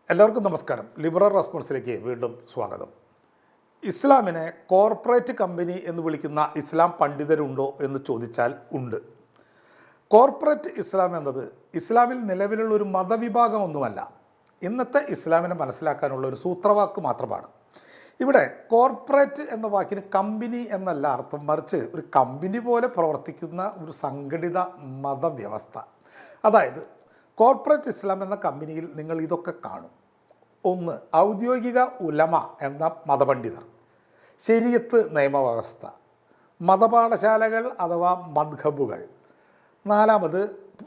എല്ലാവർക്കും നമസ്കാരം. ലിബറൽ റെസ്പോൺസിലേക്ക് വീണ്ടും സ്വാഗതം. ഇസ്ലാമിനെ കോർപ്പറേറ്റ് കമ്പനി എന്ന് വിളിക്കുന്ന ഇസ്ലാം പണ്ഡിതരുണ്ടോ എന്ന് ചോദിച്ചാൽ ഉണ്ട്. കോർപ്പറേറ്റ് ഇസ്ലാം എന്നത് ഇസ്ലാമിൽ നിലവിലുള്ള ഒരു മതവിഭാഗമൊന്നുമല്ല. ഇന്നത്തെ ഇസ്ലാമിനെ മനസ്സിലാക്കാനുള്ള ഒരു സൂത്രവാക്ക് മാത്രമാണ്. ഇവിടെ കോർപ്പറേറ്റ് എന്ന വാക്കിന് കമ്പനി എന്നല്ല അർത്ഥം, മറിച്ച് ഒരു കമ്പനി പോലെ പ്രവർത്തിക്കുന്ന ഒരു സംഘടിത മതവ്യവസ്ഥ. അതായത് കോർപ്പറേറ്റ് ഇസ്ലാം എന്ന കമ്പനിയിൽ നിങ്ങൾ ഇതൊക്കെ കാണും. ഒന്ന്, ഔദ്യോഗിക ഉലമ എന്ന മതപണ്ഡിതർ, ശരീഅത്ത് നിയമവ്യവസ്ഥ, മതപാഠശാലകൾ അഥവാ മദ്ഹബുകൾ, നാലാമത്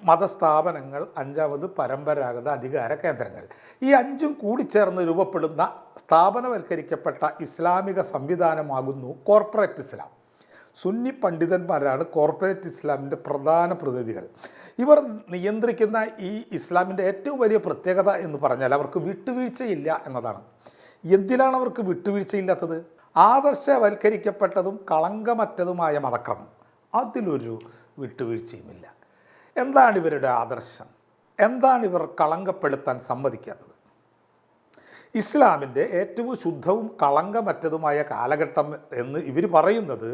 മതസ്ഥാപനങ്ങൾ, അഞ്ചാമത് പരമ്പരാഗത അധികാര കേന്ദ്രങ്ങൾ. ഈ അഞ്ചും കൂടിച്ചേർന്ന് രൂപപ്പെടുന്ന സ്ഥാപനവൽക്കരിക്കപ്പെട്ട ഇസ്ലാമിക സംവിധാനമാകുന്നു കോർപ്പറേറ്റ് ഇസ്ലാം. സുന്നി പണ്ഡിതന്മാരാണ് കോർപ്പറേറ്റ് ഇസ്ലാമിൻ്റെ പ്രധാന പ്രതിനിധികൾ. ഇവർ നിയന്ത്രിക്കുന്ന ഈ ഇസ്ലാമിൻ്റെ ഏറ്റവും വലിയ പ്രത്യേകത എന്ന് പറഞ്ഞാൽ അവർക്ക് വിട്ടുവീഴ്ചയില്ല എന്നതാണ്. എന്തിനാണ് അവർക്ക് വിട്ടുവീഴ്ചയില്ലാത്തത്? ആദർശവൽക്കരിക്കപ്പെട്ടതും കളങ്കമറ്റതുമായ മതക്രമം, അതിലൊരു വിട്ടുവീഴ്ചയുമില്ല. എന്താണ് ഇവരുടെ ആദർശം? എന്താണ് ഇവർ കളങ്കപ്പെടുത്താൻ സമ്മതിക്കാത്തത്? ഇസ്ലാമിൻ്റെ ഏറ്റവും ശുദ്ധവും കളങ്കമറ്റതുമായ കാലഘട്ടം എന്ന് ഇവർ പറയുന്നത്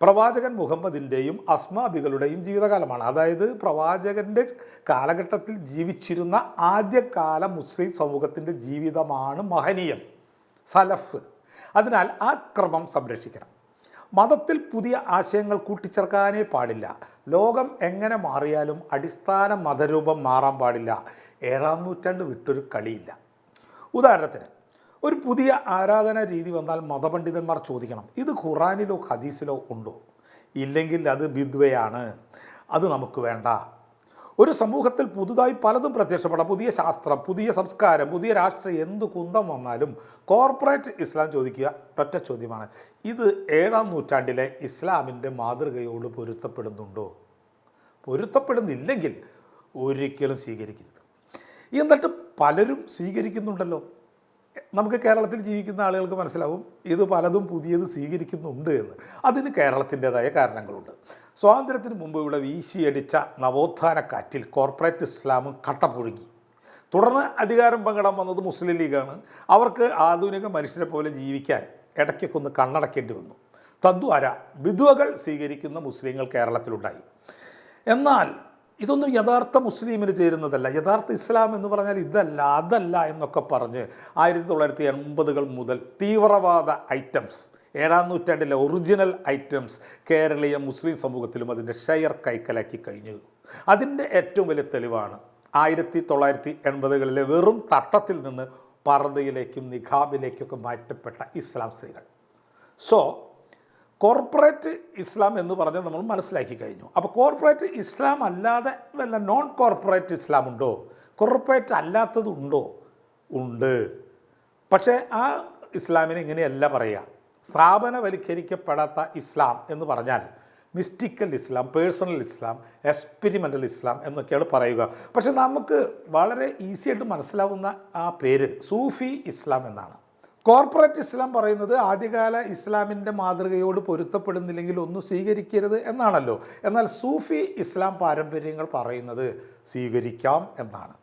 പ്രവാചകൻ മുഹമ്മദിൻ്റെയും അസ്മാബികളുടെയും ജീവിതകാലമാണ്. അതായത് പ്രവാചകൻ്റെ കാലഘട്ടത്തിൽ ജീവിച്ചിരുന്ന ആദ്യകാല മുസ്ലിം സമൂഹത്തിൻ്റെ ജീവിതമാണ് മഹനീയം, സലഫ്. അതിനാൽ ആ ക്രമം സംരക്ഷിക്കണം. മതത്തിൽ പുതിയ ആശയങ്ങൾ കൂട്ടിച്ചേർക്കാനേ പാടില്ല. ലോകം എങ്ങനെ മാറിയാലും അടിസ്ഥാന മതരൂപം മാറാൻ പാടില്ല. 7-ാം നൂറ്റാണ്ട് വിട്ടൊരു കളിയില്ല. ഉദാഹരണത്തിന്, ഒരു പുതിയ ആരാധനാ രീതി വന്നാൽ മതപണ്ഡിതന്മാർ ചോദിക്കണം, ഇത് ഖുറാനിലോ ഹദീസിലോ ഉണ്ടോ? ഇല്ലെങ്കിൽ അത് ബിദ്വയാണ്, അത് നമുക്ക് വേണ്ട. ഒരു സമൂഹത്തിൽ പുതുതായി പലതും പ്രത്യക്ഷപ്പെടാം. പുതിയ ശാസ്ത്രം, പുതിയ സംസ്കാരം, പുതിയ രാഷ്ട്രീയം, എന്ത് കുന്തം വന്നാലും കോർപ്പറേറ്റ് ഇസ്ലാം ചോദിക്കുക ഒറ്റ ചോദ്യമാണ്, ഇത് 7-ാം നൂറ്റാണ്ടിലെ ഇസ്ലാമിൻ്റെ മാതൃകയോട് പൊരുത്തപ്പെടുന്നുണ്ടോ? പൊരുത്തപ്പെടുന്നില്ലെങ്കിൽ ഒരിക്കലും സ്വീകരിക്കരുത്. എന്നിട്ട് പലരും സ്വീകരിക്കുന്നുണ്ടല്ലോ. നമുക്ക് കേരളത്തിൽ ജീവിക്കുന്ന ആളുകൾക്ക് മനസ്സിലാവും ഇത് പലതും പുതിയത് സ്വീകരിക്കുന്നുണ്ട് എന്ന്. അതിന് കേരളത്തിൻ്റെതായ കാരണങ്ങളുണ്ട്. സ്വാതന്ത്ര്യത്തിന് മുമ്പ് ഇവിടെ വീശിയടിച്ച നവോത്ഥാന കാറ്റിൽ കോർപ്പറേറ്റ് ഇസ്ലാം കട്ടപുഴുകി. തുടർന്ന് അധികാരം പങ്കിടാൻ വന്നത് മുസ്ലിം ലീഗാണ്. അവർക്ക് ആധുനിക മനുഷ്യരെ പോലെ ജീവിക്കാൻ ഇടയ്ക്കൊക്കെ ഒന്ന് കണ്ണടക്കേണ്ടി വന്നു. തദ്വാര ബിദ്വകൾ സ്വീകരിക്കുന്ന മുസ്ലിങ്ങൾ കേരളത്തിലുണ്ടായി. എന്നാൽ ഇതൊന്നും യഥാർത്ഥ മുസ്ലിമിന് ചേരുന്നതല്ല. യഥാർത്ഥ ഇസ്ലാം എന്ന് പറഞ്ഞാൽ ഇതല്ല അതല്ല എന്നൊക്കെ പറഞ്ഞ് 1980-കൾ മുതൽ തീവ്രവാദ ഐറ്റംസ്, 7-ാം നൂറ്റാണ്ടിലെ ഒറിജിനൽ ഐറ്റംസ് കേരളീയ മുസ്ലിം സമൂഹത്തിലും അതിൻ്റെ ഷെയർ കൈക്കലാക്കി കഴിഞ്ഞു. അതിൻ്റെ ഏറ്റവും വലിയ തെളിവാണ് 1980-കളിലെ വെറും തട്ടത്തിൽ നിന്ന് പർദ്ദയിലേക്കും നിഖാബിലേക്കൊക്കെ മാറ്റപ്പെട്ട ഇസ്ലാം സ്ത്രീകൾ. സോ കോർപ്പറേറ്റ് ഇസ്ലാം എന്ന് പറഞ്ഞാൽ നമ്മൾ മനസ്സിലാക്കി കഴിഞ്ഞു. അപ്പോൾ കോർപ്പറേറ്റ് ഇസ്ലാം അല്ലാതെ വല്ല നോൺ കോർപ്പറേറ്റ് ഇസ്ലാം ഉണ്ടോ? കോർപ്പറേറ്റ് അല്ലാത്തതുണ്ടോ? ഉണ്ട്. പക്ഷേ ആ ഇസ്ലാമിനെ ഇങ്ങനെയല്ല പറയുക. സ്ഥാപനവൽക്കരിക്കപ്പെടാത്ത ഇസ്ലാം എന്ന് പറഞ്ഞാൽ മിസ്റ്റിക്കൽ ഇസ്ലാം, പേഴ്സണൽ ഇസ്ലാം, എക്സ്പെരിമെൻ്റൽ ഇസ്ലാം എന്നൊക്കെയാണ് പറയുക. പക്ഷെ നമുക്ക് വളരെ ഈസിയായിട്ട് മനസ്സിലാവുന്ന ആ പേര് സൂഫി ഇസ്ലാം എന്നാണ്. കോർപ്പറേറ്റ് ഇസ്ലാം പറയുന്നത് ആദ്യകാല ഇസ്ലാമിൻ്റെ മാതൃകയോട് പൊരുത്തപ്പെടുന്നില്ലെങ്കിൽ ഒന്നും സ്വീകരിക്കരുത് എന്നാണല്ലോ. എന്നാൽ സൂഫി ഇസ്ലാം പാരമ്പര്യങ്ങൾ പറയുന്നത് സ്വീകരിക്കാം എന്നാണ്.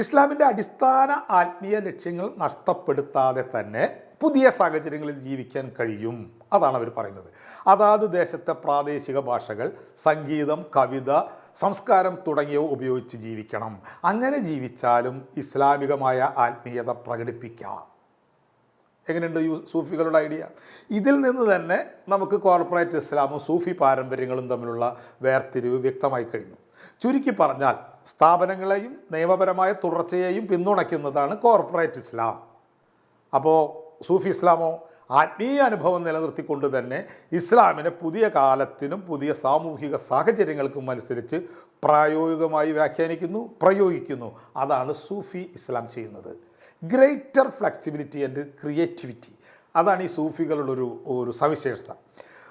ഇസ്ലാമിൻ്റെ അടിസ്ഥാന ആത്മീയ ലക്ഷ്യങ്ങൾ നഷ്ടപ്പെടുത്താതെ തന്നെ പുതിയ സാഹചര്യങ്ങളിൽ ജീവിക്കാൻ കഴിയും. അതാണ് അവർ പറയുന്നത്. അതാത് ദേശത്തെ പ്രാദേശിക ഭാഷകൾ, സംഗീതം, കവിത, സംസ്കാരം തുടങ്ങിയവ ഉപയോഗിച്ച് ജീവിക്കണം. അങ്ങനെ ജീവിച്ചാലും ഇസ്ലാമികമായ ആത്മീയത പ്രകടിപ്പിക്കാം. എങ്ങനെയുണ്ട് സൂഫികളുടെ ഐഡിയ? ഇതിൽ നിന്ന് തന്നെ നമുക്ക് കോർപ്പറേറ്റ് ഇസ്ലാമും സൂഫി പാരമ്പര്യങ്ങളും തമ്മിലുള്ള വേർതിരിവ് വ്യക്തമായി കഴിഞ്ഞു. ചുരുക്കി പറഞ്ഞാൽ സ്ഥാപനങ്ങളെയും നിയമപരമായ തുടർച്ചയെയും പിന്തുണയ്ക്കുന്നതാണ് കോർപ്പറേറ്റ് ഇസ്ലാം. അപ്പോൾ സൂഫി ഇസ്ലാമോ ആത്മീയ അനുഭവം നിലനിർത്തിക്കൊണ്ട് തന്നെ ഇസ്ലാമിനെ പുതിയ കാലത്തിനും പുതിയ സാമൂഹിക സാഹചര്യങ്ങൾക്കും അനുസരിച്ച് പ്രായോഗികമായി വ്യാഖ്യാനിക്കുന്നു, പ്രയോഗിക്കുന്നു. അതാണ് സൂഫി ഇസ്ലാം ചെയ്യുന്നത്. ഗ്രേറ്റർ ഫ്ലെക്സിബിലിറ്റി ആൻഡ് ക്രിയേറ്റിവിറ്റി, അതാണ് ഈ സൂഫികളുടെ ഒരു സവിശേഷത.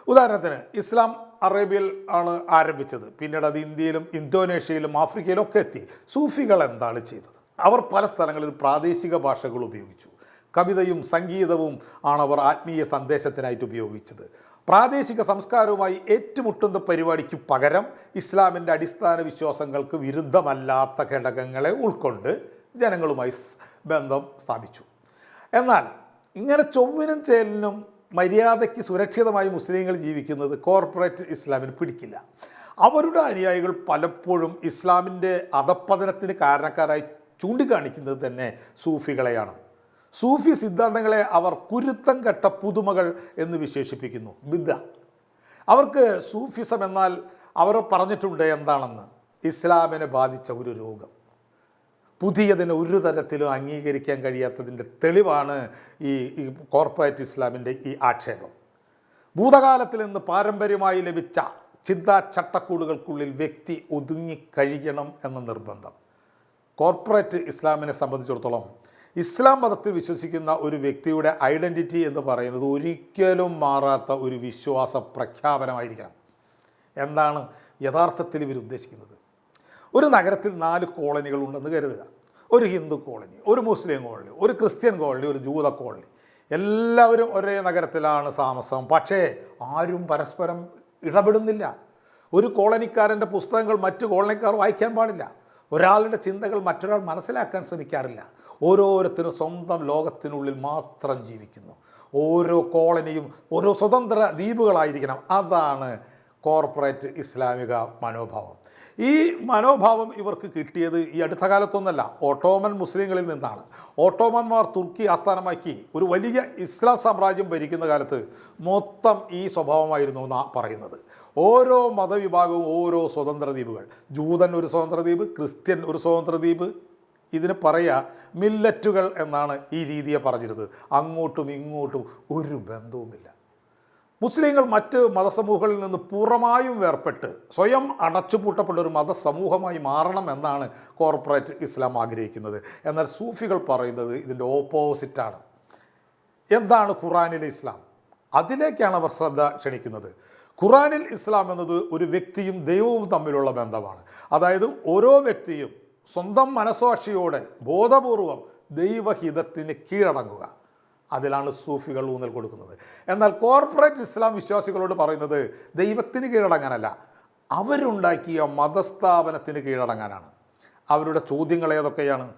ഉദാഹരണത്തിന് ഇസ്ലാം അറേബ്യയിൽ ആണ് ആരംഭിച്ചത്. പിന്നീട് അത് ഇന്ത്യയിലും ഇന്തോനേഷ്യയിലും ആഫ്രിക്കയിലും ഒക്കെ എത്തി. സൂഫികൾ എന്താണ് ചെയ്തത്? അവർ പല സ്ഥലങ്ങളിലും പ്രാദേശിക ഭാഷകൾ ഉപയോഗിച്ചു. കവിതയും സംഗീതവും ആണ് അവർ ആത്മീയ സന്ദേശത്തിനായിട്ട് ഉപയോഗിച്ചത്. പ്രാദേശിക സംസ്കാരവുമായി ഏറ്റുമുട്ടുന്ന പരിപാടിക്ക് പകരം ഇസ്ലാമിൻ്റെ അടിസ്ഥാന വിശ്വാസങ്ങൾക്ക് വിരുദ്ധമല്ലാത്ത ഘടകങ്ങളെ ഉൾക്കൊണ്ട് ജനങ്ങളുമായി ബന്ധം സ്ഥാപിച്ചു. എന്നാൽ ഇങ്ങനെ ചൊവ്വിനും ചേലിനും മര്യാദയ്ക്ക് സുരക്ഷിതമായി മുസ്ലിങ്ങൾ ജീവിക്കുന്നത് കോർപ്പറേറ്റ് ഇസ്ലാമിന് പിടിക്കില്ല. അവരുടെ അനുയായികൾ പലപ്പോഴും ഇസ്ലാമിൻ്റെ അധപ്പതനത്തിന് കാരണക്കാരായി ചൂണ്ടിക്കാണിക്കുന്നത് തന്നെ സൂഫികളെയാണ്. സൂഫി സിദ്ധാന്തങ്ങളെ അവർ കുരുത്തം കെട്ട പുതുമകൾ എന്ന് വിശേഷിപ്പിക്കുന്നു, ബിദ്അ. അവർക്ക് സൂഫിസം എന്നാൽ അവർ പറഞ്ഞിട്ടുണ്ട് എന്താണെന്ന്, ഇസ്ലാമിനെ ബാധിച്ച ഒരു രോഗം, പുതിയതിനെ ഒരു തരത്തിലും അംഗീകരിക്കാൻ കഴിയാത്തതിൻ്റെ തെളിവാണ് ഈ കോർപ്പറേറ്റ് ഇസ്ലാമിൻ്റെ ഈ ആക്ഷേപം. ഭൂതകാലത്തിൽ നിന്ന് പാരമ്പര്യമായി ലഭിച്ച ചിന്താ ചട്ടക്കൂടുകൾക്കുള്ളിൽ വ്യക്തി ഒതുങ്ങിക്കഴിയണം എന്ന നിർബന്ധം. കോർപ്പറേറ്റ് ഇസ്ലാമിനെ സംബന്ധിച്ചിടത്തോളം ഇസ്ലാം മതത്തിൽ വിശ്വസിക്കുന്ന ഒരു വ്യക്തിയുടെ ഐഡൻറ്റിറ്റി എന്ന് പറയുന്നത് ഒരിക്കലും മാറാത്ത ഒരു വിശ്വാസ പ്രഖ്യാപനമായിരിക്കണം. എന്താണ് യഥാർത്ഥത്തിൽ ഇവർ ഉദ്ദേശിക്കുന്നത്? ഒരു നഗരത്തിൽ 4 കോളനികൾ ഉണ്ടെന്ന് കരുതുക. ഒരു ഹിന്ദു കോളനി, ഒരു മുസ്ലിം കോളനി, ഒരു ക്രിസ്ത്യൻ കോളനി, ഒരു ജൂത കോളനി. എല്ലാവരും ഒരേ നഗരത്തിലാണ് താമസം. പക്ഷേ ആരും പരസ്പരം ഇടപെടുന്നില്ല. ഒരു കോളനിക്കാരൻ്റെ പുസ്തകങ്ങൾ മറ്റു കോളനിക്കാർ വായിക്കാൻ പാടില്ല. ഒരാളുടെ ചിന്തകൾ മറ്റൊരാൾ മനസ്സിലാക്കാൻ ശ്രമിക്കാറില്ല. ഓരോരുത്തരും സ്വന്തം ലോകത്തിനുള്ളിൽ മാത്രം ജീവിക്കുന്നു. ഓരോ കോളനിയും ഓരോ സ്വതന്ത്ര ദ്വീപുകളായിരിക്കണം. അതാണ് കോർപ്പറേറ്റ് ഇസ്ലാമിക മനോഭാവം. ഈ മനോഭാവം ഇവർക്ക് കിട്ടിയത് ഈ അടുത്ത കാലത്തൊന്നല്ല, ഓട്ടോമൻ മുസ്ലിങ്ങളിൽ നിന്നാണ്. ഓട്ടോമന്മാർ തുർക്കി ആസ്ഥാനമാക്കി ഒരു വലിയ ഇസ്ലാം സാമ്രാജ്യം ഭരിക്കുന്ന കാലത്ത് മൊത്തം ഈ സ്വഭാവമായിരുന്നു എന്നാണ് പറയുന്നത്. ഓരോ മതവിഭാഗവും ഓരോ സ്വതന്ത്ര ദ്വീപുകൾ. ജൂതൻ ഒരു സ്വതന്ത്ര ദ്വീപ്, ക്രിസ്ത്യൻ ഒരു സ്വതന്ത്ര ദ്വീപ്. ഇതിന് പറയുക മില്ലറ്റുകൾ എന്നാണ് ഈ രീതിയെ പറഞ്ഞിരുന്നത്. അങ്ങോട്ടും ഇങ്ങോട്ടും ഒരു ബന്ധവുമില്ല. മുസ്ലിങ്ങൾ മറ്റ് മതസമൂഹങ്ങളിൽ നിന്ന് പൂർണ്ണമായും വേർപെട്ട് സ്വയം അടച്ചുപൂട്ടപ്പെട്ട ഒരു മതസമൂഹമായി മാറണം എന്നാണ് കോർപ്പറേറ്റ് ഇസ്ലാം ആഗ്രഹിക്കുന്നത്. എന്നാൽ സൂഫികൾ പറയുന്നത് ഇതിൻ്റെ ഓപ്പോസിറ്റാണ്. എന്താണ് ഖുറാനിലെ ഇസ്ലാം? അതിലേക്കാണ് അവർ ശ്രദ്ധ ക്ഷണിക്കുന്നത്. ഖുറാനിൽ ഇസ്ലാം എന്നത് ഒരു വ്യക്തിയും ദൈവവും തമ്മിലുള്ള ബന്ധമാണ്. അതായത് ഓരോ വ്യക്തിയും സ്വന്തം മനസ്സാക്ഷിയോടെ ബോധപൂർവം ദൈവഹിതത്തിന് കീഴടങ്ങുക. അതിലാണ് സൂഫികൾ ഊന്നൽ കൊടുക്കുന്നത്. എന്നാൽ കോർപ്പറേറ്റ് ഇസ്ലാം വിശ്വാസികളോട് പറയുന്നത് ദൈവത്തിന് കീഴടങ്ങാനല്ല, അവരുണ്ടാക്കിയ മതസ്ഥാപനത്തിന് കീഴടങ്ങാനാണ്. അവരുടെ ചോദ്യങ്ങൾ ഏതൊക്കെയാണ്?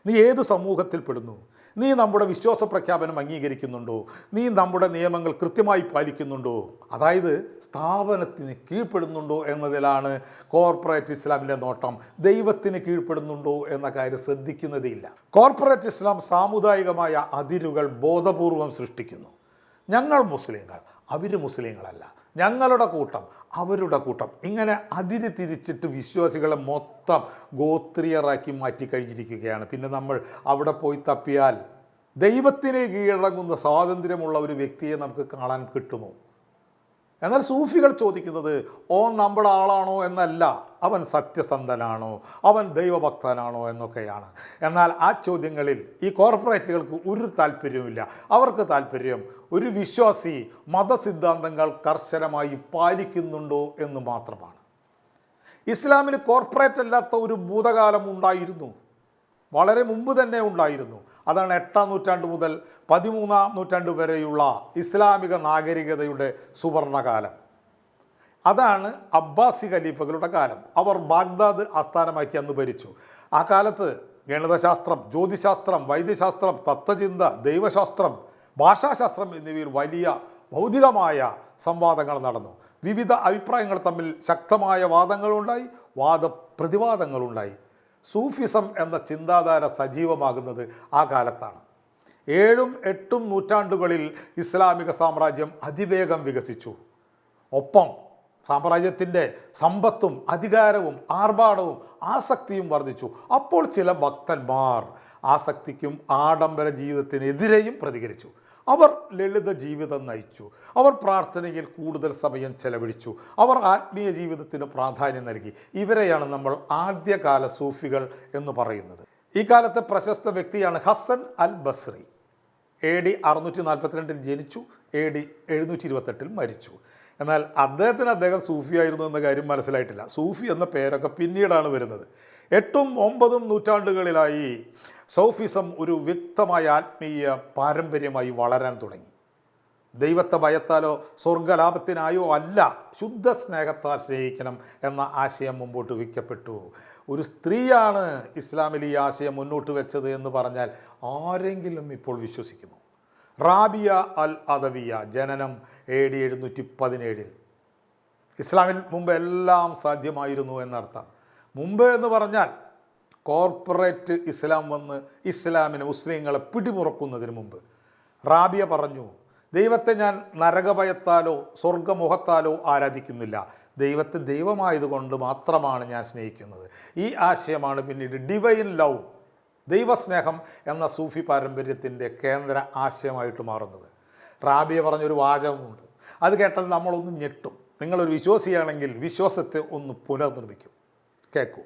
നീ ഏത് സമൂഹത്തിൽപ്പെടുന്നു? നീ നമ്മുടെ വിശ്വാസ പ്രഖ്യാപനം അംഗീകരിക്കുന്നുണ്ടോ? നീ നമ്മുടെ നിയമങ്ങൾ കൃത്യമായി പാലിക്കുന്നുണ്ടോ? അതായത് സ്ഥാപനത്തിന് കീഴ്പ്പെടുന്നുണ്ടോ എന്നതിലാണ് കോർപ്പറേറ്റ് ഇസ്ലാമിൻ്റെ നോട്ടം. ദൈവത്തിന് കീഴ്പ്പെടുന്നുണ്ടോ എന്ന കാര്യം ശ്രദ്ധിക്കുന്നതേയില്ല. കോർപ്പറേറ്റ് ഇസ്ലാം സാമുദായികമായ അതിരുകൾ ബോധപൂർവം സൃഷ്ടിക്കുന്നു. ഞങ്ങൾ മുസ്ലിങ്ങൾ, അവർ മുസ്ലിങ്ങളല്ല, ഞങ്ങളുടെ കൂട്ടം, അവരുടെ കൂട്ടം, ഇങ്ങനെ അതിര് തിരിച്ചിട്ട് വിശ്വാസികളെ മൊത്തം ഗോത്രീയറാക്കി മാറ്റി കഴിഞ്ഞിരിക്കുകയാണ്. പിന്നെ നമ്മൾ അവിടെ പോയി തപ്പിയാൽ ദൈവത്തിന് കീഴടങ്ങുന്ന സ്വാതന്ത്ര്യമുള്ള ഒരു വ്യക്തിയെ നമുക്ക് കാണാൻ കിട്ടുമോ? എന്നാൽ സൂഫികൾ ചോദിക്കുന്നത് ഓൻ നമ്മുടെ ആളാണോ എന്നല്ല, അവൻ സത്യസന്ധനാണോ, അവൻ ദൈവഭക്തനാണോ എന്നൊക്കെയാണ്. എന്നാൽ ആ ചോദ്യങ്ങളിൽ ഈ കോർപ്പറേറ്റുകൾക്ക് ഒരു താല്പര്യവുമില്ല. അവർക്ക് താല്പര്യം ഒരു വിശ്വാസി മതസിദ്ധാന്തങ്ങൾ കർശനമായി പാലിക്കുന്നുണ്ടോ എന്ന് മാത്രമാണ്. ഇസ്ലാമിന് കോർപ്പറേറ്റ് അല്ലാത്ത ഒരു ഭൂതകാലം ഉണ്ടായിരുന്നു, വളരെ മുമ്പ് തന്നെ ഉണ്ടായിരുന്നു. അതാണ് 8-ാം നൂറ്റാണ്ട് മുതൽ 13-ാം നൂറ്റാണ്ട് വരെയുള്ള ഇസ്ലാമിക നാഗരികതയുടെ സുവർണകാലം. അതാണ് അബ്ബാസി ഖലീഫകളുടെ കാലം. അവർ ബാഗ്ദാദ് ആസ്ഥാനമാക്കി അന്ന് ഭരിച്ചു. ആ കാലത്ത് ഗണിതശാസ്ത്രം, ജ്യോതിശാസ്ത്രം, വൈദ്യശാസ്ത്രം, തത്വചിന്ത, ദൈവശാസ്ത്രം, ഭാഷാശാസ്ത്രം എന്നിവയിൽ വലിയ ഭൗതികമായ സംവാദങ്ങൾ നടന്നു. വിവിധ അഭിപ്രായങ്ങൾ തമ്മിൽ ശക്തമായ വാദങ്ങളുണ്ടായി, വാദപ്രതിവാദങ്ങളുണ്ടായി. സൂഫിസം എന്ന ചിന്താധാര സജീവമാകുന്നത് ആ കാലത്താണ്. 7-ഉം 8-ഉം നൂറ്റാണ്ടുകളിൽ ഇസ്ലാമിക സാമ്രാജ്യം അതിവേഗം വികസിച്ചു. ഒപ്പം സാമ്രാജ്യത്തിൻ്റെ സമ്പത്തും അധികാരവും ആർഭാടവും ആസക്തിയും വർദ്ധിച്ചു. അപ്പോൾ ചില ഭക്തന്മാർ ആസക്തിക്കും ആഡംബര ജീവിതത്തിനെതിരെയും പ്രതികരിച്ചു. അവർ ലളിത ജീവിതം നയിച്ചു. അവർ പ്രാർത്ഥനയിൽ കൂടുതൽ സമയം ചെലവഴിച്ചു. അവർ ആത്മീയ ജീവിതത്തിന് പ്രാധാന്യം നൽകി. ഇവരെയാണ് നമ്മൾ ആദ്യകാല സൂഫികൾ എന്ന് പറയുന്നത്. ഈ കാലത്തെ പ്രശസ്ത വ്യക്തിയാണ് ഹസൻ അൽ ബസ്രി. AD 642 ജനിച്ചു, AD 728 മരിച്ചു. എന്നാൽ അദ്ദേഹം സൂഫിയായിരുന്നു എന്ന കാര്യം മനസ്സിലായിട്ടില്ല. സൂഫി എന്ന പേരൊക്കെ പിന്നീടാണ് വരുന്നത്. 8-ഉം 9-ഉം നൂറ്റാണ്ടുകളിലായി സൂഫിസം ഒരു വ്യക്തമായ ആത്മീയ പാരമ്പര്യമായി വളരാൻ തുടങ്ങി. ദൈവത്തെ ഭയത്താലോ സ്വർഗലാഭത്തിനായോ അല്ല, ശുദ്ധ സ്നേഹത്താൽ സ്നേഹിക്കണം എന്ന ആശയം മുമ്പോട്ട് വയ്ക്കപ്പെട്ടു. ഒരു സ്ത്രീയാണ് ഇസ്ലാമിൽ ഈ ആശയം മുന്നോട്ട് വെച്ചത് എന്ന് പറഞ്ഞാൽ ആരെങ്കിലും ഇപ്പോൾ വിശ്വസിക്കുമോ? റാബിയ അൽ അദവിയ, ജനനം AD 717. ഇസ്ലാമിൽ മുമ്പ് എല്ലാം സാധ്യമായിരുന്നു എന്നർത്ഥം. മുമ്പ് എന്ന് പറഞ്ഞാൽ കോർപ്പറേറ്റ് ഇസ്ലാം വന്ന് ഇസ്ലാമിനെ, മുസ്ലിങ്ങളെ പിടിമുറക്കുന്നതിന് മുമ്പ് റാബിയ പറഞ്ഞു, ദൈവത്തെ ഞാൻ നരകഭയത്താലോ സ്വർഗമുഖത്താലോ ആരാധിക്കുന്നില്ല, ദൈവത്തെ ദൈവമായതുകൊണ്ട് മാത്രമാണ് ഞാൻ സ്നേഹിക്കുന്നത്. ഈ ആശയമാണ് പിന്നീട് ഡിവൈൻ ലവ്, ദൈവസ്നേഹം എന്ന സൂഫി പാരമ്പര്യത്തിൻ്റെ കേന്ദ്ര ആശയമായിട്ട് മാറുന്നത്. റാബിയ പറഞ്ഞൊരു വാചകമുണ്ട്, അത് കേട്ടാൽ നമ്മളൊന്ന് ഞെട്ടും. നിങ്ങളൊരു വിശ്വാസിയാണെങ്കിൽ വിശ്വാസത്തെ ഒന്ന് പുനർനിർമ്മിക്കും. കേൾക്കൂ.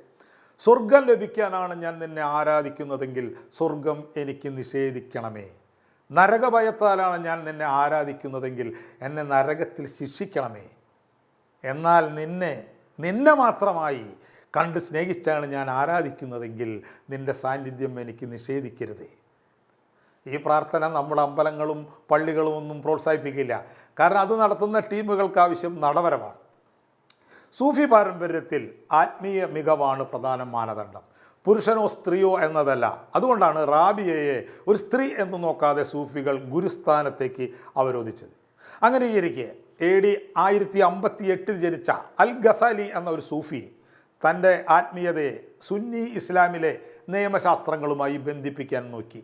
സ്വർഗം ലഭിക്കാനാണ് ഞാൻ നിന്നെ ആരാധിക്കുന്നതെങ്കിൽ സ്വർഗം എനിക്ക് നിഷേധിക്കണമേ. നരകഭയത്താലാണ് ഞാൻ നിന്നെ ആരാധിക്കുന്നതെങ്കിൽ എന്നെ നരകത്തിൽ ശിക്ഷിക്കണമേ. എന്നാൽ നിന്നെ മാത്രമായി കണ്ട് സ്നേഹിച്ചാണ് ഞാൻ ആരാധിക്കുന്നതെങ്കിൽ നിൻ്റെ സാന്നിധ്യം എനിക്ക് നിഷേധിക്കരുതേ. ഈ പ്രാർത്ഥന നമ്മുടെ അമ്പലങ്ങളും പള്ളികളും ഒന്നും പ്രോത്സാഹിപ്പിക്കില്ല. കാരണം അത് നടത്തുന്ന ടീമുകൾക്ക് ആവശ്യം നടവരമാണ്. സൂഫി പാരമ്പര്യത്തിൽ ആത്മീയ മികവാണ് പ്രധാന മാനദണ്ഡം, പുരുഷനോ സ്ത്രീയോ എന്നതല്ല. അതുകൊണ്ടാണ് റാബിയയെ ഒരു സ്ത്രീ എന്ന് നോക്കാതെ സൂഫികൾ ഗുരുസ്ഥാനത്തേക്ക് അവരോധിച്ചത്. അങ്ങനെ ഇരിക്കെ AD 1058 ജനിച്ച അൽ ഗസാലി എന്ന ഒരു സൂഫി തൻ്റെ ആത്മീയതയെ സുന്നി ഇസ്ലാമിലെ നിയമശാസ്ത്രങ്ങളുമായി ബന്ധിപ്പിക്കാൻ നോക്കി.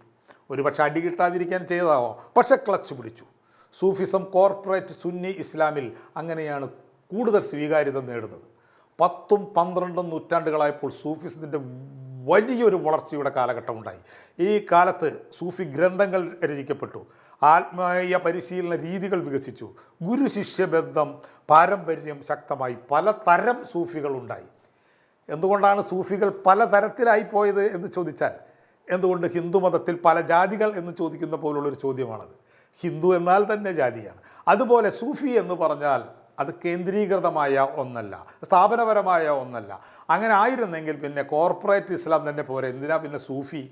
ഒരുപക്ഷെ അടി കിട്ടാതിരിക്കാൻ ചെയ്തതാവോ, പക്ഷെ ക്ലച്ച് പിടിച്ചു. സൂഫിസം കോർപ്പറേറ്റ് സുന്നി ഇസ്ലാമിൽ അങ്ങനെയാണ് കൂടുതൽ സ്വീകാര്യത നേടുന്നത്. 10ഉം 12ഉം നൂറ്റാണ്ടുകളായപ്പോൾ സൂഫിസത്തിൻ്റെ വലിയൊരു വളർച്ചയുടെ കാലഘട്ടമുണ്ടായി. ഈ കാലത്ത് സൂഫി ഗ്രന്ഥങ്ങൾ രചിക്കപ്പെട്ടു, ആത്മീയ പരിശീലന രീതികൾ വികസിച്ചു, ഗുരു ശിഷ്യബന്ധം പാരമ്പര്യം ശക്തമായി, പലതരം സൂഫികളുണ്ടായി. എന്തുകൊണ്ടാണ് സൂഫികൾ പലതരത്തിലായി പോയത് എന്ന് ചോദിച്ചാൽ, എന്തുകൊണ്ട് ഹിന്ദു മതത്തിൽ പല ജാതികൾ എന്ന് ചോദിക്കുന്ന പോലുള്ളൊരു ചോദ്യമാണത്. ഹിന്ദു എന്നാൽ തന്നെ ജാതിയാണ്. അതുപോലെ സൂഫി എന്ന് പറഞ്ഞാൽ അത് കേന്ദ്രീകൃതമായ ഒന്നല്ല, സ്ഥാപനപരമായ ഒന്നല്ല. അങ്ങനെ ആയിരുന്നെങ്കിൽ പിന്നെ കോർപ്പറേറ്റ് ഇസ്ലാം തന്നെ പോരെ, എന്തിനാ പിന്നെ സൂഫി?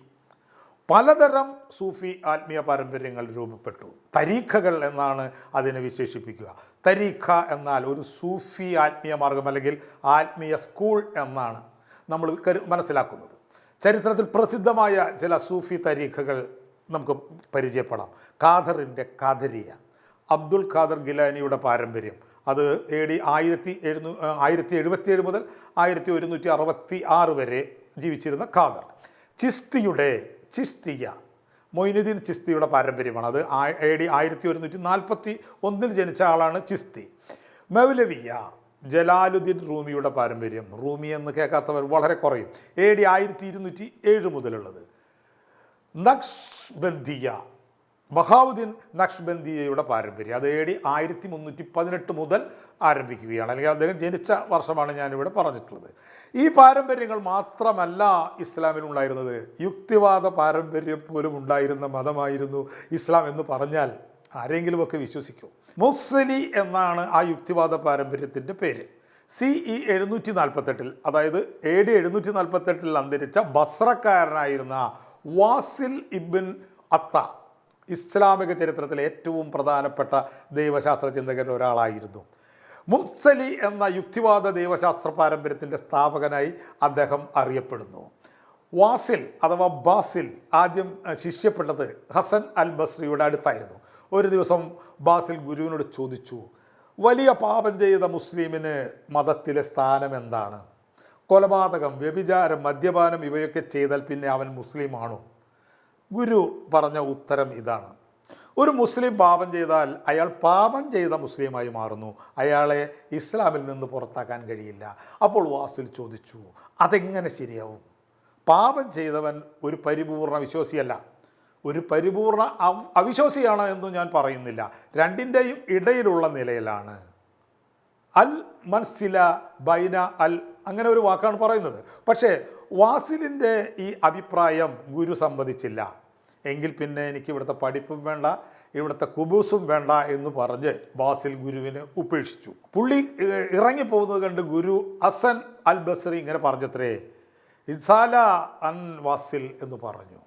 പലതരം സൂഫി ആത്മീയ പാരമ്പര്യങ്ങൾ രൂപപ്പെട്ടു. തരീഖകൾ എന്നാണ് അതിനെ വിശേഷിപ്പിക്കുക. തരീഖ എന്നാൽ ഒരു സൂഫി ആത്മീയ മാർഗം അല്ലെങ്കിൽ ആത്മീയ സ്കൂൾ എന്നാണ് നമ്മൾ മനസ്സിലാക്കുന്നത്. ചരിത്രത്തിൽ പ്രസിദ്ധമായ ചില സൂഫി തരീഖകൾ നമുക്ക് പരിചയപ്പെടാം. ഖാദറിൻ്റെ ഖാദരിയ, അബ്ദുൽ ഖാദർ ഗിലാനിയുടെ പാരമ്പര്യം, അത് AD 1077 മുതൽ 1166 വരെ ജീവിച്ചിരുന്ന ഖാദർ. ചിസ്തിയ മൊയ്നുദ്ദീൻ ചിസ്തിയുടെ പാരമ്പര്യമാണ്. അത് AD 1141 ജനിച്ച ആളാണ് ചിസ്തി. മൗലവിയ ജലാലുദ്ദീൻ റൂമിയുടെ പാരമ്പര്യം. റൂമി എന്ന് കേൾക്കാത്തവർ വളരെ കുറയും. AD 1207 മുതലുള്ളത്. നഖ്ഷ്ബന്ദിയ, ബഹാവുദ്ദീൻ നഖ്ഷ്ബന്ദിയയുടെ പാരമ്പര്യം, അത് AD 1318 മുതൽ ആരംഭിക്കുകയാണ്. അല്ലെങ്കിൽ അദ്ദേഹം ജനിച്ച വർഷമാണ് ഞാനിവിടെ പറഞ്ഞിട്ടുള്ളത്. ഈ പാരമ്പര്യങ്ങൾ മാത്രമല്ല ഇസ്ലാമിലുണ്ടായിരുന്നത്, യുക്തിവാദ പാരമ്പര്യം പോലും ഉണ്ടായിരുന്ന മതമായിരുന്നു ഇസ്ലാം എന്ന് പറഞ്ഞാൽ ആരെങ്കിലുമൊക്കെ വിശ്വസിക്കും. മുഫ്സലി എന്നാണ് ആ യുക്തിവാദ പാരമ്പര്യത്തിൻ്റെ പേര്. CE 748, അതായത് AD 748 അന്തരിച്ച ബസ്രക്കാരനായിരുന്ന വാസിൽ ഇബ്ൻ അത്ത ഇസ്ലാമിക ചരിത്രത്തിലെ ഏറ്റവും പ്രധാനപ്പെട്ട ദൈവശാസ്ത്ര ചിന്തകരിൽ ഒരാളായിരുന്നു. മുഫ്സലി എന്ന യുക്തിവാദ ദൈവശാസ്ത്ര പാരമ്പര്യത്തിൻ്റെ സ്ഥാപകനായി അദ്ദേഹം അറിയപ്പെടുന്നു. വാസിൽ അഥവാ ബാസിൽ ആദ്യം ശിഷ്യപ്പെട്ടത് ഹസൻ അൽ ബസ്രിയുടെ അടുത്തായിരുന്നു. ഒരു ദിവസം ബാസിൽ ഗുരുവിനോട് ചോദിച്ചു, വലിയ പാപം ചെയ്ത മുസ്ലിമിന് മതത്തിലെ സ്ഥാനം എന്താണ്? കൊലപാതകം, വ്യഭിചാരം, മദ്യപാനം ഇവയൊക്കെ ചെയ്താൽ പിന്നെ അവൻ മുസ്ലിമാണോ? ഗുരു പറഞ്ഞ ഉത്തരം ഇതാണ്: ഒരു മുസ്ലിം പാപം ചെയ്താൽ അയാൾ പാപം ചെയ്ത മുസ്ലിമായി മാറുന്നു, അയാളെ ഇസ്ലാമിൽ നിന്ന് പുറത്താക്കാൻ കഴിയില്ല. അപ്പോൾ വാസിൽ ചോദിച്ചു, അതെങ്ങനെ ശരിയാവും? പാപം ചെയ്തവൻ ഒരു പരിപൂർണ വിശ്വാസിയല്ല, ഒരു പരിപൂർണ അവിശ്വാസിയാണ് എന്നും ഞാൻ പറയുന്നില്ല, രണ്ടിൻ്റെയും ഇടയിലുള്ള നിലയിലാണ്. അൽ മൻസില ബൈന അൽ, അങ്ങനെ ഒരു വാക്കാണ് പറയുന്നത്. പക്ഷേ വാസിലിൻ്റെ ഈ അഭിപ്രായം ഗുരു സമ്മതിച്ചില്ല. എങ്കിൽ പിന്നെ എനിക്ക് ഇവിടുത്തെ പഠിപ്പും വേണ്ട, ഇവിടുത്തെ കുബൂസും വേണ്ട എന്ന് പറഞ്ഞ് ബാസിൽ ഗുരുവിനെ ഉപേക്ഷിച്ചു. പുള്ളി ഇറങ്ങിപ്പോകുന്നത് കണ്ട് ഗുരു ഹസൻ അൽ ബസ്രി ഇങ്ങനെ പറഞ്ഞത്രേ, ഇസാല അൻ വാസിൽ എന്ന് പറഞ്ഞു.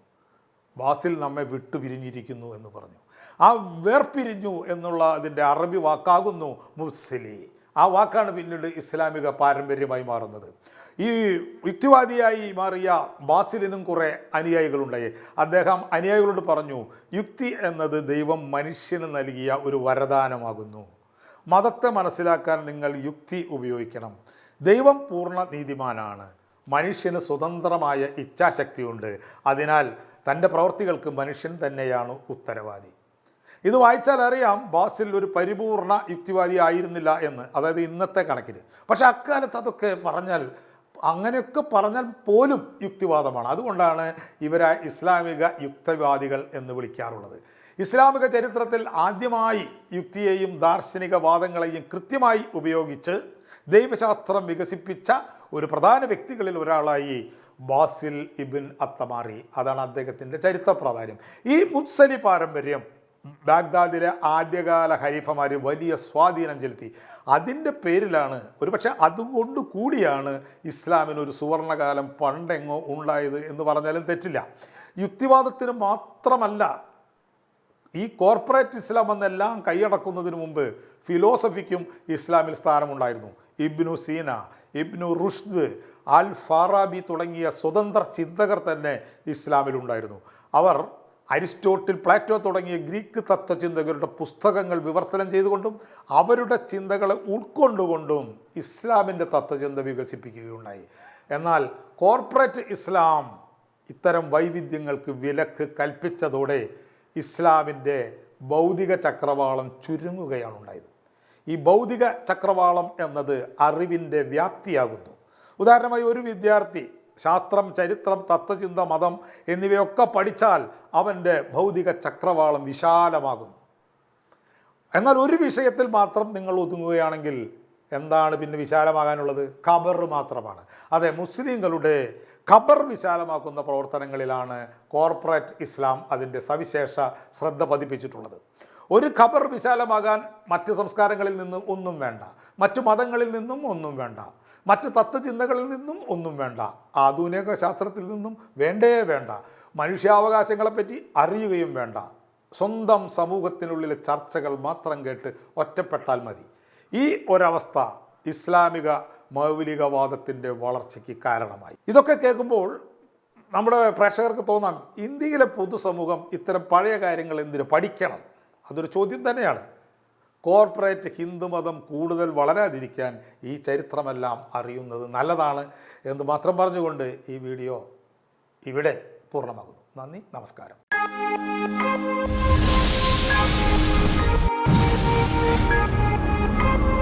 ബാസിൽ നമ്മെ വിട്ടുപിരിഞ്ഞിരിക്കുന്നു എന്ന് പറഞ്ഞു. ആ വേർപിരിഞ്ഞു എന്നുള്ള അതിൻ്റെ അറബി വാക്കാകുന്നു മുഫ്സിലി. ആ വാക്കാണ് പിന്നീട് ഇസ്ലാമിക പാരമ്പര്യമായി മാറുന്നത്. ഈ യുക്തിവാദിയായി മാറിയ ബാസിലിനും കുറേ അനുയായികളുണ്ടായി. അദ്ദേഹം അനുയായികളോട് പറഞ്ഞു, യുക്തി എന്നത് ദൈവം മനുഷ്യന് നൽകിയ ഒരു വരദാനമാകുന്നു. മതത്തെ മനസ്സിലാക്കാൻ നിങ്ങൾ യുക്തി ഉപയോഗിക്കണം. ദൈവം പൂർണ്ണ നീതിമാനാണ്. മനുഷ്യന് സ്വതന്ത്രമായ ഇച്ഛാശക്തിയുണ്ട്. അതിനാൽ തൻ്റെ പ്രവൃത്തികൾക്ക് മനുഷ്യൻ തന്നെയാണ് ഉത്തരവാദി. ഇത് വായിച്ചാൽ അറിയാം ബാസിൽ ഒരു പരിപൂർണ യുക്തിവാദി ആയിരുന്നില്ല എന്ന്, അതായത് ഇന്നത്തെ കണക്കിന്. പക്ഷെ അക്കാലത്ത് അതൊക്കെ പറഞ്ഞാൽ, അങ്ങനെയൊക്കെ പറഞ്ഞാൽ പോലും യുക്തിവാദമാണ്. അതുകൊണ്ടാണ് ഇവരെ ഇസ്ലാമിക യുക്തിവാദികൾ എന്ന് വിളിക്കാറുള്ളത്. ഇസ്ലാമിക ചരിത്രത്തിൽ ആദ്യമായി യുക്തിയെയും ദാർശനിക വാദങ്ങളെയും കൃത്യമായി ഉപയോഗിച്ച് ദൈവശാസ്ത്രം വികസിപ്പിച്ച ഒരു പ്രധാന വ്യക്തികളിൽ ഒരാളായി ബാസിൽ ഇബ്ൻ അത്തമാറി. അതാണ് അദ്ദേഹത്തിൻ്റെ ചരിത്ര പ്രാധാന്യം. ഈ മുഫ്സലി പാരമ്പര്യം ബാഗ്ദാദിലെ ആദ്യകാല ഖലീഫമാർ വലിയ സ്വാധീനം ചെലുത്തി. അതിൻ്റെ പേരിലാണ്, ഒരുപക്ഷെ അതുകൊണ്ട് കൂടിയാണ് ഇസ്ലാമിനൊരു സുവർണകാലം പണ്ടെങ്ങോ ഉണ്ടായത് എന്ന് പറഞ്ഞാലും തെറ്റില്ല. യുക്തിവാദത്തിന് മാത്രമല്ല, ഈ കോർപ്പറേറ്റ് ഇസ്ലാം എന്നെല്ലാം കൈയടക്കുന്നതിന് മുമ്പ് ഫിലോസഫിക്കും ഇസ്ലാമിൽ സ്ഥാനമുണ്ടായിരുന്നു. ഇബ്നു സീന, ഇബ്നു റുഷ്ദ്, അൽ ഫാറാബി തുടങ്ങിയ സ്വതന്ത്ര ചിന്തകർ തന്നെ ഇസ്ലാമിലുണ്ടായിരുന്നു. അവർ അരിസ്റ്റോട്ടിൽ, പ്ലാറ്റോ തുടങ്ങിയ ഗ്രീക്ക് തത്വചിന്തകരുടെ പുസ്തകങ്ങൾ വിവർത്തനം ചെയ്തുകൊണ്ടും അവരുടെ ചിന്തകളെ ഉൾക്കൊണ്ടുകൊണ്ടും ഇസ്ലാമിൻ്റെ തത്വചിന്ത വികസിപ്പിക്കുകയുണ്ടായി. എന്നാൽ കോർപ്പറേറ്റ് ഇസ്ലാം ഇത്തരം വൈവിധ്യങ്ങൾക്ക് വിലക്ക് കൽപ്പിച്ചതോടെ ഇസ്ലാമിൻ്റെ ഭൗതിക ചക്രവാളം ചുരുങ്ങുകയാണ് ഉണ്ടായത്. ഈ ഭൗതിക ചക്രവാളം എന്നത് അറിവിൻ്റെ വ്യാപ്തിയാകുന്നു. ഉദാഹരണമായി, ഒരു വിദ്യാർത്ഥി ശാസ്ത്രം, ചരിത്രം, തത്വചിന്ത, മതം എന്നിവയൊക്കെ പഠിച്ചാൽ അവൻ്റെ ഭൗതിക ചക്രവാളം വിശാലമാകുന്നു. എന്നാൽ ഒരു വിഷയത്തിൽ മാത്രം നിങ്ങൾ ഒതുങ്ങുകയാണെങ്കിൽ എന്താണ് പിന്നെ വിശാലമാകാനുള്ളത്? ഖബർ മാത്രമാണ്. അതെ, മുസ്ലിങ്ങളുടെ ഖബർ വിശാലമാക്കുന്ന പ്രവർത്തനങ്ങളിലാണ് കോർപ്പറേറ്റ് ഇസ്ലാം അതിൻ്റെ സവിശേഷ ശ്രദ്ധ പതിപ്പിച്ചിട്ടുള്ളത്. ഒരു ഖബർ വിശാലമാകാൻ മറ്റ് സംസ്കാരങ്ങളിൽ നിന്ന് ഒന്നും വേണ്ട, മറ്റു മതങ്ങളിൽ നിന്നും ഒന്നും വേണ്ട, മറ്റ് തത്വചിന്തകളിൽ നിന്നും ഒന്നും വേണ്ട, ആധുനിക ശാസ്ത്രത്തിൽ നിന്നും വേണ്ടേ വേണ്ട, മനുഷ്യാവകാശങ്ങളെപ്പറ്റി അറിയുകയും വേണ്ട. സ്വന്തം സമൂഹത്തിനുള്ളിലെ ചർച്ചകൾ മാത്രം കേട്ട് ഒറ്റപ്പെട്ടാൽ മതി. ഈ ഒരവസ്ഥ ഇസ്ലാമിക മൗലികവാദത്തിൻ്റെ വളർച്ചയ്ക്ക് കാരണമായി. ഇതൊക്കെ കേൾക്കുമ്പോൾ നമ്മുടെ പ്രേക്ഷകർക്ക് തോന്നാം, ഇന്ത്യയിലെ പൊതുസമൂഹം ഇത്തരം പഴയ കാര്യങ്ങൾ എന്തിനു പഠിക്കണം? അതൊരു ചോദ്യം തന്നെയാണ്. കോർപ്പറേറ്റ് ഹിന്ദുമതം കൂടുതൽ വളരാതിരിക്കാൻ ഈ ചരിത്രമെല്ലാം അറിയുന്നത് നല്ലതാണ് എന്ന് മാത്രം പറഞ്ഞുകൊണ്ട് ഈ വീഡിയോ ഇവിടെ പൂർണ്ണമാകുന്നു. നന്ദി, നമസ്കാരം. Thank you.